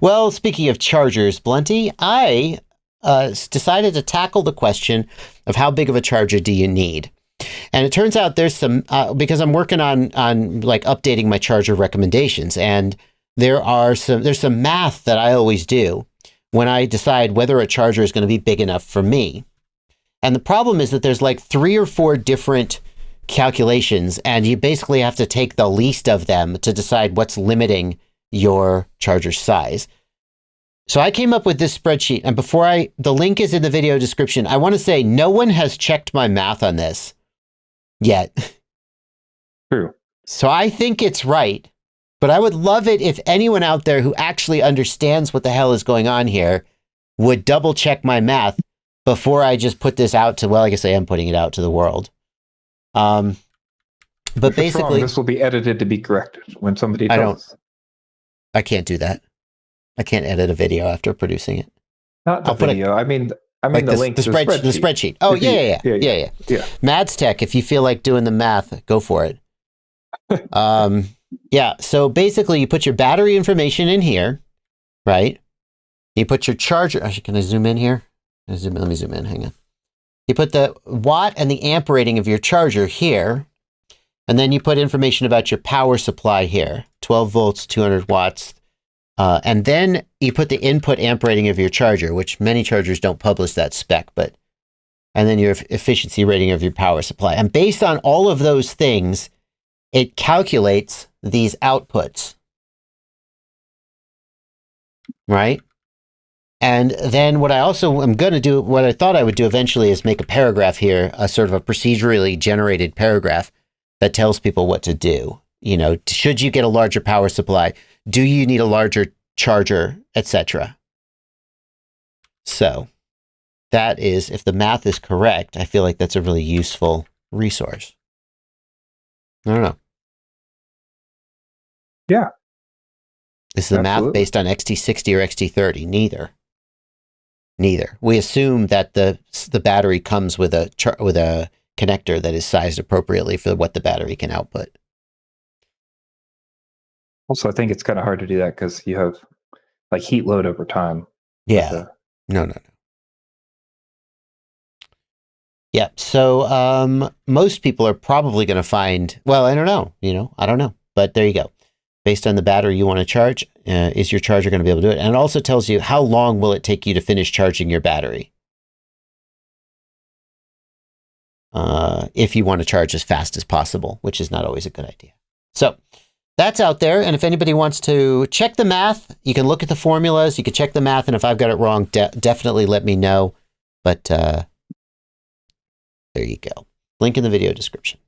Well, speaking of chargers, Blunty, I decided to tackle the question of how big of a charger do you need? And it turns out there's some, because I'm working on like updating my charger recommendations, and there's some math that I always do when I decide whether a charger is going to be big enough for me. And the problem is that there's like 3 or 4 different calculations, and you basically have to take the least of them to decide what's limiting your charger size. So I came up with this spreadsheet, and the link is in the video description. I want to say no one has checked my math on this yet. True. So I think it's right, but I would love it if anyone out there who actually understands what the hell is going on here would double check my math before I just put this out to, well, I guess I am putting it out to the world. But If basically, it's wrong, this will be edited to be corrected when somebody tells us. I can't do that. I can't edit a video after producing it. Not the video. I mean like the link the to the spreadsheet. The spreadsheet. Oh, yeah. Mads Tech, if you feel like doing the math, go for it. Yeah, so basically you put your battery information in here, right? You put your charger. Actually, can I zoom in here? Let me zoom in. Hang on. You put the watt and the amp rating of your charger here, and then you put information about your power supply here, 12 volts, 200 watts. And then you put the input amp rating of your charger, which many chargers don't publish that spec, and then your efficiency rating of your power supply. And based on all of those things, it calculates these outputs, right? And then what I also am going to do, what I thought I would do eventually, is make a paragraph here, a sort of a procedurally generated paragraph that tells people what to do. You know, should you get a larger power supply? Do you need a larger charger, etc.? So that is, if the math is correct, I feel like that's a really useful resource. I don't know. Yeah. Is the math based on XT60 or XT30? Neither. We assume that the battery comes with a connector that is sized appropriately for what the battery can output. Also, I think it's kind of hard to do that because you have like heat load over time. Yeah. No. Yeah. So most people are probably going to find, well, I don't know. But there you go. Based on the battery you want to charge, is your charger going to be able to do it? And it also tells you how long will it take you to finish charging your battery. If you want to charge as fast as possible, which is not always a good idea. So that's out there. And if anybody wants to check the math, you can look at the formulas, you can check the math. And if I've got it wrong, definitely let me know. But there you go. Link in the video description.